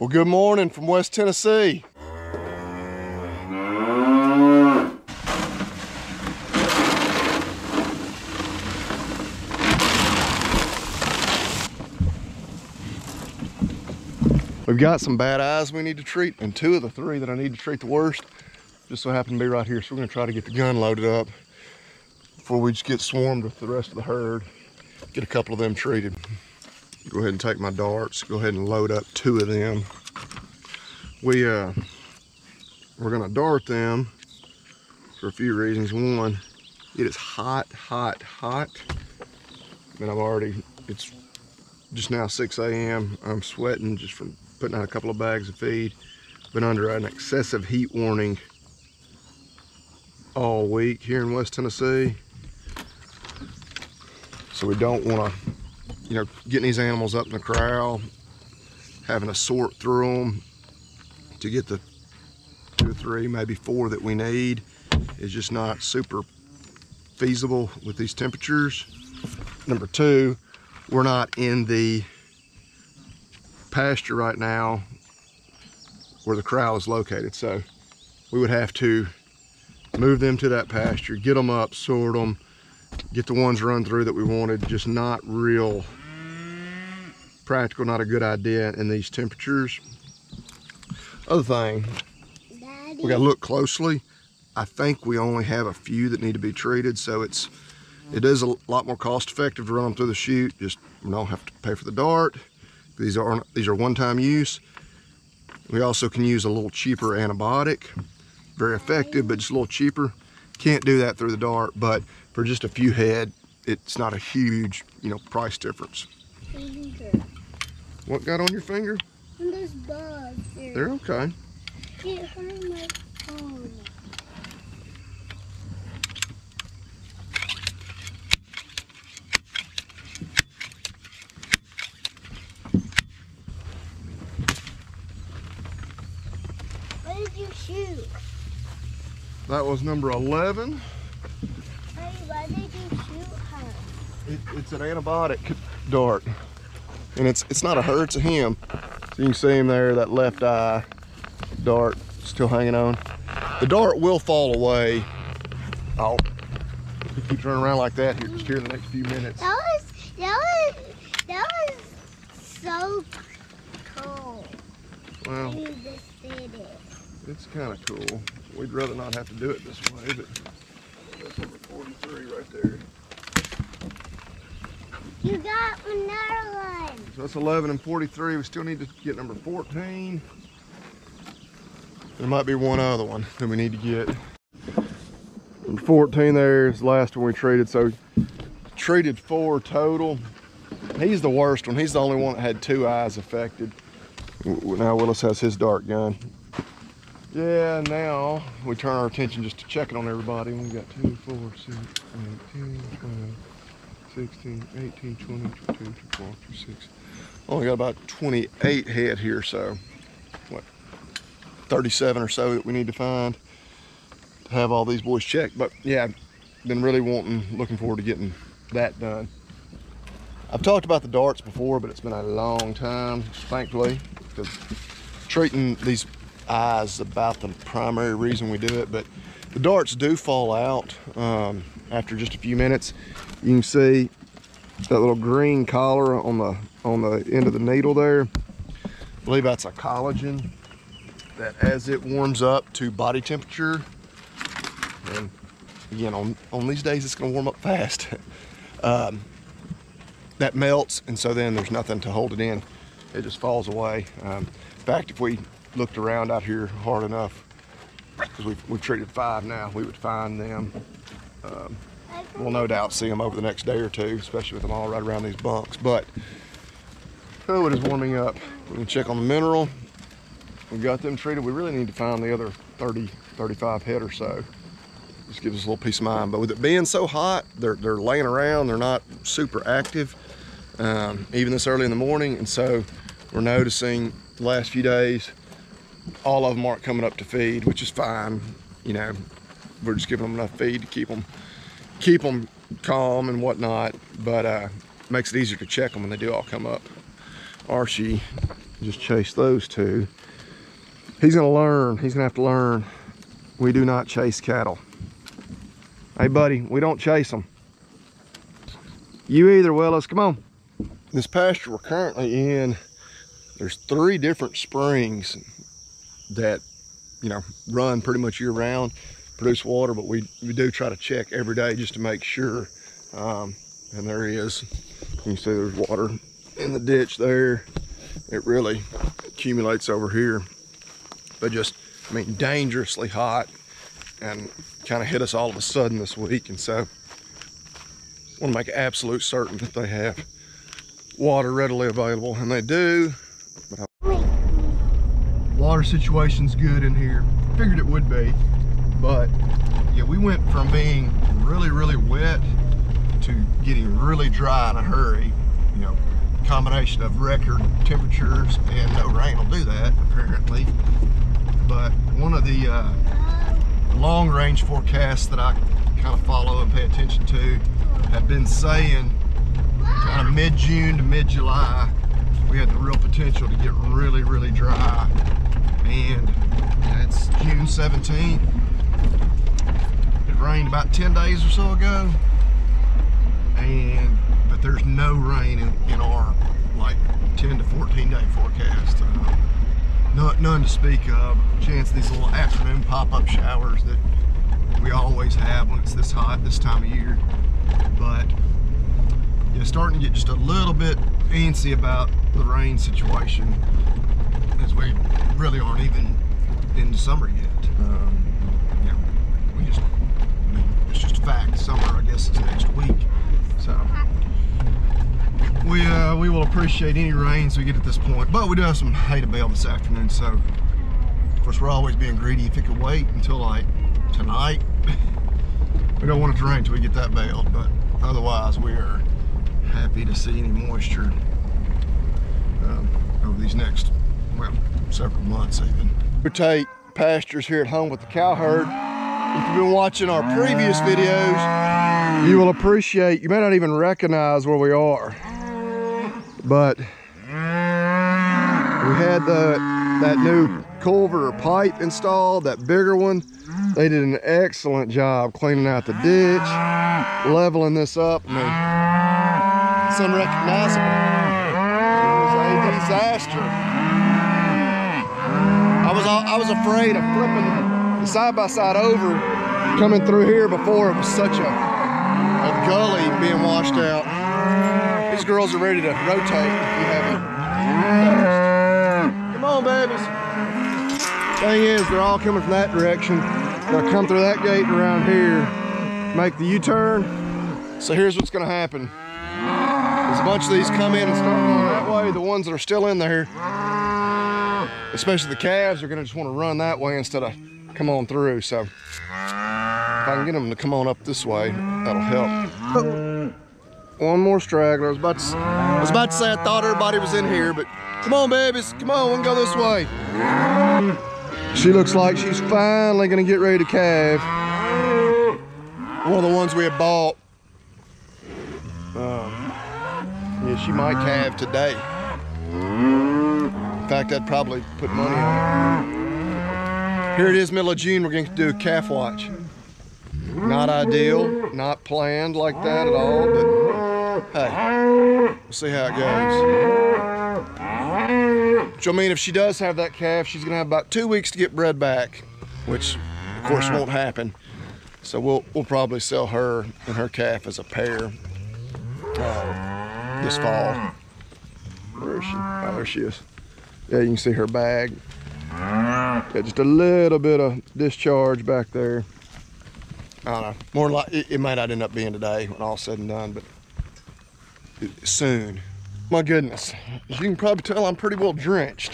Well, good morning from West Tennessee. We've got some bad eyes we need to treat, and 2 of the 3 that I need to treat the worst just so happen to be right here. So we're gonna try to get the gun loaded up before we just get swarmed with the rest of the herd. Get a couple of them treated. Go ahead and take my darts, go ahead and load up 2 of them. We're gonna dart them for a few reasons. One, it is hot. And it's just now 6 a.m. I'm sweating just from putting out a couple of bags of feed. Been under an excessive heat warning all week here in West Tennessee. So we don't want to, getting these animals up in the corral, having to sort through them to get the 2 or 3, maybe 4 that we need is just not super feasible with these temperatures. Number 2, we're not in the pasture right now where the corral is located. So we would have to move them to that pasture, get them up, sort them, get the ones run through that we wanted. Just not real practical, not a good idea in these temperatures. Other thing, we gotta look closely. I think we only have a few that need to be treated, so it is a lot more cost effective to run them through the chute. Just we don't have to pay for the dart. These are one-time use. We also can use a little cheaper antibiotic. Very effective, but just a little cheaper. Can't do that through the dart, but for just a few head, it's not a huge, price difference. What got on your finger? And there's bugs here. They're okay. It hurt my phone. What did you shoot? That was number 11. Hey, why did you shoot her? It's an antibiotic dart. And it's not a her, it's a him. So you can see him there, that left eye dart still hanging on. The dart will fall away. Oh, if we keep turning around like that here in the next few minutes. That was so cool. Well, You just did it. it's kind of cool. We'd rather not have to do it this way, but that's number 43 right there. You got another one. So that's 11 and 43. We still need to get number 14. There might be one other one that we need to get. Number 14 there is the last one we treated. So treated 4 total. He's the worst one. He's the only one that had 2 eyes affected. Now Willis has his dart gun. Yeah, now we turn our attention just to checking on everybody. We got 2, 4, 6, 8, 10, 12, 16, 18, 20, 22, 24, 26. Only got about 28 head here, so what, 37 or so that we need to find to have all these boys checked. But yeah, been really looking forward to getting that done. I've talked about the darts before, but it's been a long time, thankfully, because treating these eyes is about the primary reason we do it. But the darts do fall out after just a few minutes. You can see that little green collar on the end of the needle there. I believe that's a collagen that, as it warms up to body temperature, and again on these days it's going to warm up fast, that melts, and so then there's nothing to hold it in. It just falls away. In fact, if we looked around out here hard enough, because we've treated 5 now, we would find them. We'll no doubt see them over the next day or 2, especially with them all right around these bunks. But it is warming up. We can check on the mineral. We've got them treated. We really need to find the other 30, 35 head or so. Just gives us a little peace of mind. But with it being so hot, they're laying around. They're not super active, even this early in the morning. And so we're noticing the last few days, all of them aren't coming up to feed, which is fine. We're just giving them enough feed to keep them calm and whatnot, but makes it easier to check them when they do all come up. Archie just chase those two. He's gonna learn, he's gonna have to learn. We do not chase cattle. Hey buddy, we don't chase them. You either, Willis, come on. This pasture we're currently in, there's 3 different springs that, you know, run pretty much year round, produce water, but we do try to check every day just to make sure. And there is, you can see there's water in the ditch there. It really accumulates over here, but just, I mean, dangerously hot, and kind of hit us all of a sudden this week. And so I want to make absolute certain that they have water readily available, and they do. Water situation's good in here. Figured it would be, but yeah, we went from being really wet to getting really dry in a hurry. You know, combination of record temperatures and no rain will do that, apparently. But one of the long range forecasts that I kind of follow and pay attention to have been saying kind of mid-June to mid-July we had the real potential to get really dry. And it's June 17th. It rained about 10 days or so ago, but there's no rain in our like 10 to 14 day forecast. None to speak of. Chance of these little afternoon pop-up showers that we always have when it's this hot this time of year. But yeah, starting to get just a little bit antsy about the rain situation, as we really aren't even in summer yet. Yeah, I mean, it's just a fact. Summer, I guess, is next week. So we will appreciate any rains we get at this point. But we do have some hay to bale this afternoon, so of course we're always being greedy if it could wait until like tonight. We don't want it to rain until we get that baled, but otherwise we are happy to see any moisture over these next, well, several months even. We take pastures here at home with the cow herd. If you've been watching our previous videos, you will appreciate, you may not even recognize where we are, but we had that new culvert or pipe installed, that bigger one. They did an excellent job cleaning out the ditch, leveling this up. I mean, it's unrecognizable. It was a disaster. I was afraid of flipping the side-by-side over, coming through here before it was such a gully being washed out. These girls are ready to rotate if you haven't noticed. Come on, babies. Thing is, they're all coming from that direction. They'll come through that gate and around here, make the U-turn. So here's what's gonna happen. As a bunch of these come in and start going that way, the ones that are still in there, especially the calves, are gonna just wanna run that way instead of come on through. So if I can get them to come on up this way, that'll help. Oh, one more straggler. I was about to say I thought everybody was in here, but come on, babies, come on, we can go this way. She looks like she's finally gonna get ready to calve. One of the ones we had bought. Yeah, she might calve today. In fact, I'd probably put money on it. Here it is, middle of June, we're going to do a calf watch. Not ideal, not planned like that at all, but hey, we'll see how it goes. Which, I mean, if she does have that calf, she's going to have about 2 weeks to get bred back, which of course won't happen. So we'll probably sell her and her calf as a pair this fall. Where is she? Oh, there she is. Yeah, you can see her bag. Got just a little bit of discharge back there. I don't know. More like it might not end up being today when all's said and done, but soon. My goodness, as you can probably tell, I'm pretty well drenched.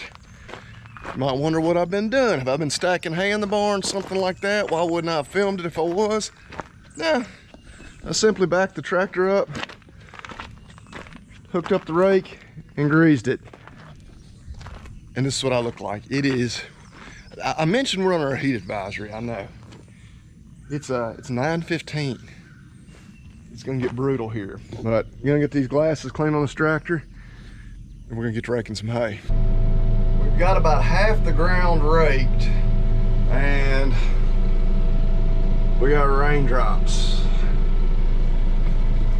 You might wonder what I've been doing. Have I been stacking hay in the barn, something like that? Why wouldn't I have filmed it if I was? Nah, I simply backed the tractor up, hooked up the rake, and greased it. And this is what I look like. It is, I mentioned we're under a heat advisory, I know. It's 9:15. It's gonna get brutal here, but we're gonna get these glasses cleaned on this tractor, and we're gonna get to raking some hay. got about half the ground raked, and we got raindrops.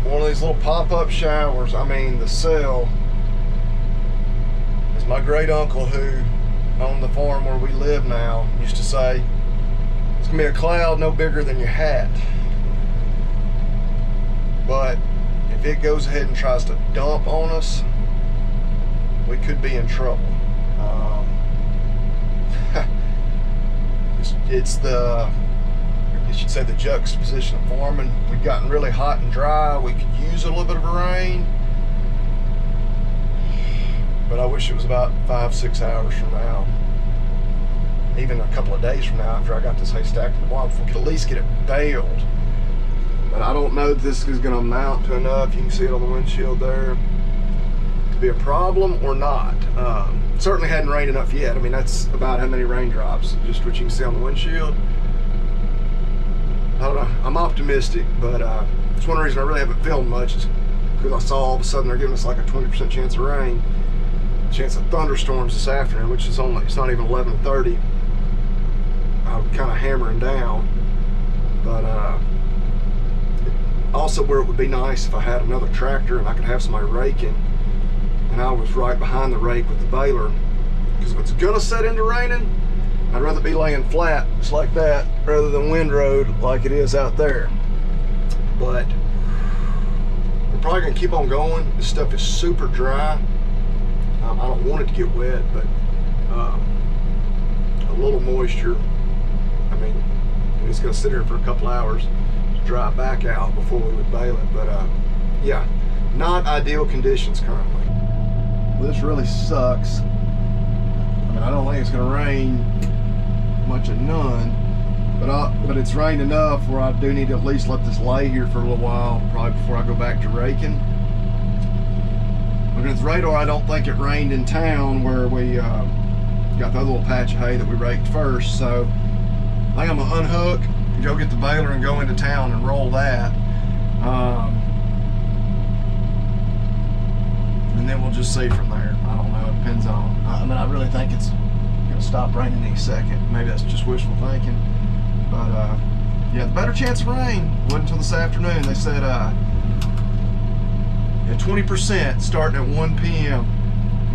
One of these little pop-up showers. I mean, the cell is my great uncle who owned the farm where we live now used to say, it's gonna be a cloud no bigger than your hat. But if it goes ahead and tries to dump on us, we could be in trouble. It's the, I guess you'd say, the juxtaposition of farming. We've gotten really hot and dry. We could use a little bit of rain, but I wish it was about 5-6 hours from now, even a couple of days from now, after I got this hay stacked in the water, if we could at least get it baled. But I don't know if this is going to amount to enough. You can see it on the windshield there, to be a problem or not. Certainly hadn't rained enough yet. I mean, that's about how many raindrops, just what you can see on the windshield. I don't know, I'm optimistic, but it's one reason I really haven't filmed much is because I saw all of a sudden they're giving us like a 20% chance of rain, chance of thunderstorms this afternoon, which is only, it's not even 11:30. I'm kind of hammering down, but also where it would be nice if I had another tractor and I could have somebody raking, and I was right behind the rake with the baler, because if it's gonna set into raining, I'd rather be laying flat just like that rather than windrowed like it is out there. But we're probably gonna keep on going. This stuff is super dry. I don't want it to get wet, but a little moisture. I mean, it's gonna sit here for a couple hours to dry back out before we would bale it. But yeah, not ideal conditions currently. Well, this really sucks. I mean, I don't think it's gonna rain much of none, but it's rained enough where I do need to at least let this lay here for a little while, probably before I go back to raking. But it's radar, I don't think it rained in town where we got the other little patch of hay that we raked first. So I think I'm gonna unhook, go get the baler and go into town and roll that. And then we'll just see from there. I don't know, it depends on, I mean, I really think it's gonna stop raining any second. Maybe that's just wishful thinking. But yeah, the better chance of rain wasn't until this afternoon. They said at 20% starting at 1 p.m.,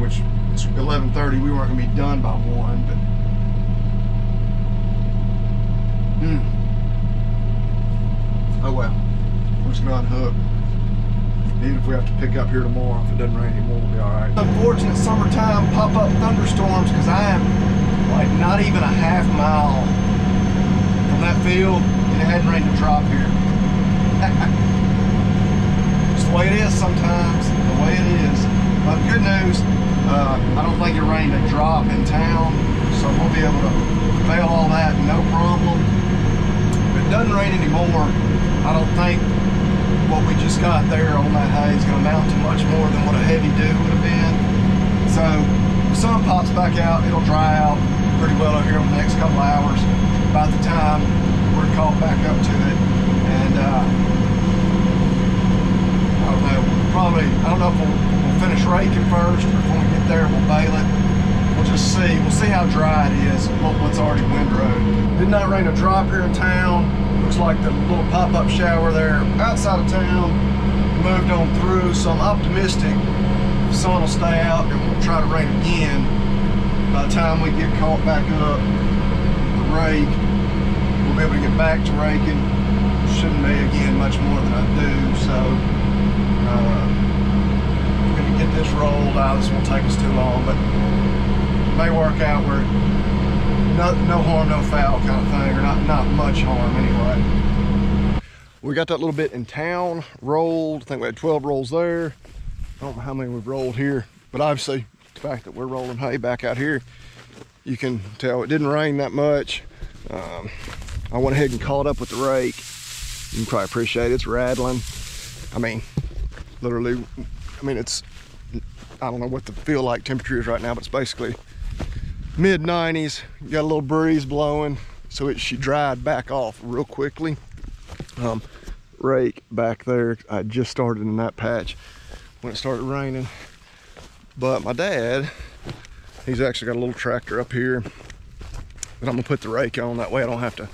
which it's 11:30. We weren't gonna be done by 1, but oh well. We're just gonna unhook. Even if we have to pick up here tomorrow, if it doesn't rain anymore, we'll be all right. Unfortunate summertime pop-up thunderstorms, because I am like not even a half mile from that field, and it hadn't rained a drop here. It's the way it is sometimes, the way it is. But good news, I don't think it rained a drop in town, so we'll be able to bail all that no problem. If it doesn't rain anymore, I don't think what we just got there on that hay is going to amount to much more than what a heavy dew would have been. So the sun pops back out, it'll dry out pretty well out here over the next couple hours. By the time we're caught back up to it, and I don't know, probably, I don't know if we'll finish raking first, or if when we get there we'll bale it. We'll just see. We'll see how dry it is, what's already windrowed. Did not rain a drop here in town. Looks like the little pop-up shower there outside of town moved on through, so I'm optimistic the sun will stay out and we'll try to rain again. By the time we get caught back up the rake, we'll be able to get back to raking. Shouldn't be again much more than I do, so we're gonna get this rolled out. This won't take us too long, but it may work out where no harm, no foul kind of thing, or not much harm anyway. We got that little bit in town rolled. I think we had 12 rolls there. I don't know how many we've rolled here, but obviously the fact that we're rolling hay back out here, you can tell it didn't rain that much. I went ahead and caught up with the rake. You can probably appreciate it's rattling. I mean, literally, I mean, it's, I don't know what the feel like temperature is right now, but it's basically mid 90s. Got a little breeze blowing, so she dried back off real quickly. Rake back there, I just started in that patch when it started raining. But my dad He's actually got a little tractor up here that I'm gonna put the rake on. That way I don't have to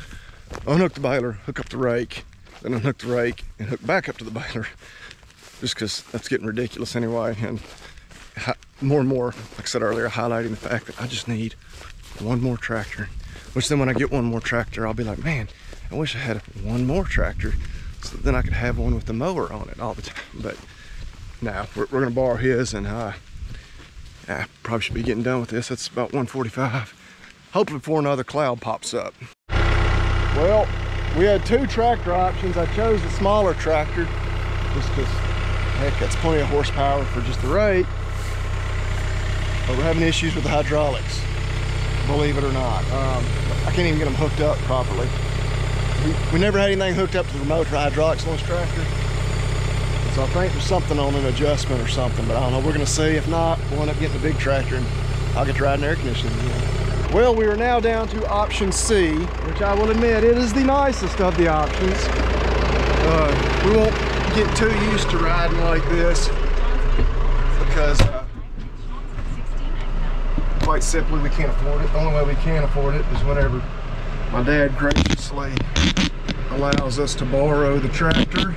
unhook the baler, hook up the rake, then unhook the rake and hook back up to the baler, just because that's getting ridiculous anyway. And more and more, like I said earlier, highlighting the fact that I just need one more tractor, which then when I get one more tractor, I'll be like, man, I wish I had one more tractor so that then I could have one with the mower on it all the time. But now we're gonna borrow his, and I probably should be getting done with this. It's about 1:45. Hopefully before another cloud pops up. Well, we had two tractor options. I chose the smaller tractor just because, heck, that's plenty of horsepower for just the rake. But we're having issues with the hydraulics, believe it or not. I can't even get them hooked up properly. We never had anything hooked up to the remote for hydraulics on this tractor. So I think there's something on an adjustment or something, but I don't know. We're gonna see. If not, we'll end up getting a big tractor and I'll get to ride in air conditioning again. Well, we are now down to option C, which I will admit, it is the nicest of the options. We won't get too used to riding like this because quite simply we can't afford it. The only way we can afford it is whenever my dad graciously allows us to borrow the tractor.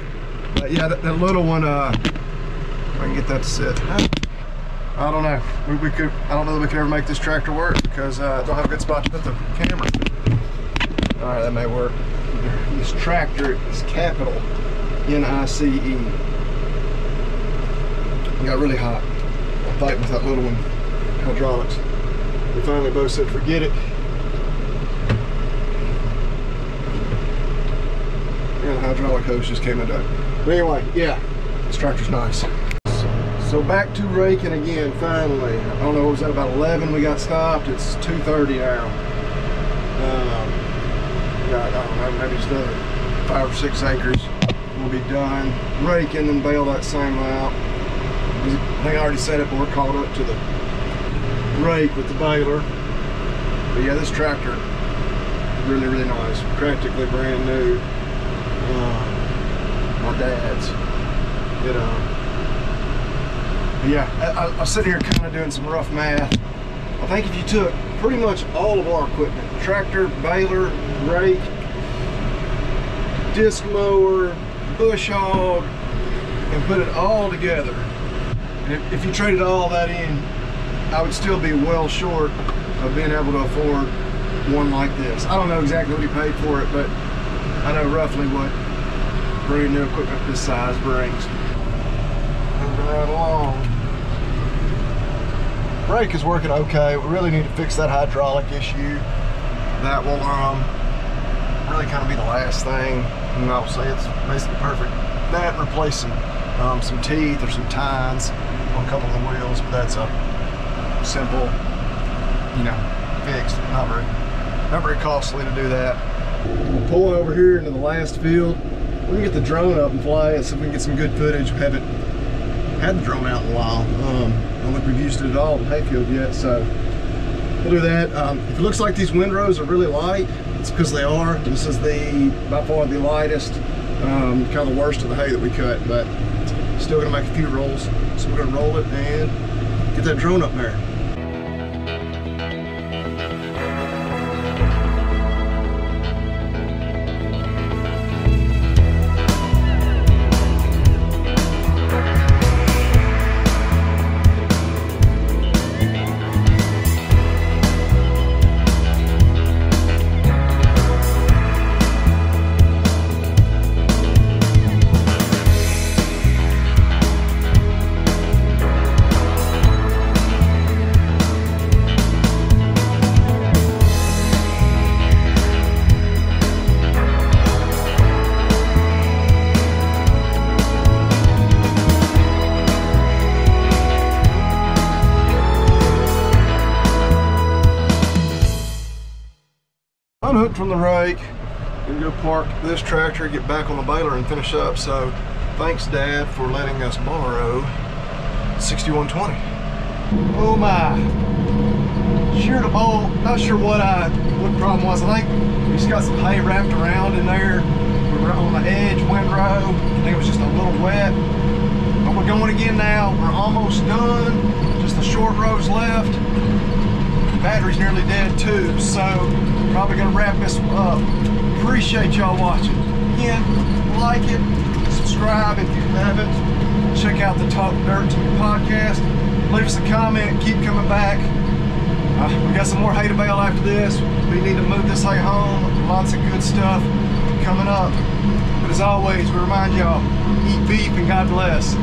Yeah, that little one, if I can get that to sit. I don't know. I don't know that we could ever make this tractor work because I don't have a good spot to put the camera. All right, that may work. This tractor is capital N-I-C-E. It got really hot. I'm fighting with that little one, hydraulics. We finally both said, forget it. And the hydraulic hose just came undone. But anyway, yeah, this tractor's nice. So back to raking again, finally. I don't know, was that about 11 we got stopped? It's 2:30 now. Yeah, I don't know, maybe just another 5 or 6 acres will be done. Raking and bale that same out. I think I already said it, but we're caught up to the rake with the baler. But yeah, this tractor, really, really nice. Practically brand new. My dad's, you know. Yeah, I was sitting here kind of doing some rough math. I think if you took pretty much all of our equipment, tractor, baler, rake, disc mower, bush hog, and put it all together, and if you traded all that in, I would still be well short of being able to afford one like this. I don't know exactly what he paid for it, but I know roughly what brand new equipment this size brings. Moving right along. Brake is working okay. We really need to fix that hydraulic issue. That will really kind of be the last thing. And I'll say it's basically perfect. That and replacing some teeth or some tines on a couple of the wheels, but that's a simple, you know, fix. Not very costly to do that. We'll pull over here into the last field. We're gonna get the drone up and fly it so we can get some good footage. We haven't had the drone out in a while. I don't think we've used it at all in the hayfield yet, so we'll do that. If it looks like these windrows are really light, it's because they are. This is by far the lightest, kind of the worst of the hay that we cut, but still gonna make a few rolls. So we're gonna roll it and get that drone up there. Unhooked from the rake, gonna go park this tractor, get back on the baler and finish up. So thanks, Dad, for letting us borrow 6120. Oh my, sheared a bowl. Not sure what the problem was. I think we just got some hay wrapped around in there. We were on the edge windrow. I think it was just a little wet. But we're going again now. We're almost done. Just the short rows left. Battery's nearly dead too, so probably gonna wrap this up. Appreciate y'all watching. Again, like it, subscribe if you haven't. Check out the Talk Dirt to Me podcast. Leave us a comment, keep coming back. We got some more hay to bale after this. We need to move this hay home. Lots of good stuff coming up. But as always, we remind y'all, eat beef and God bless.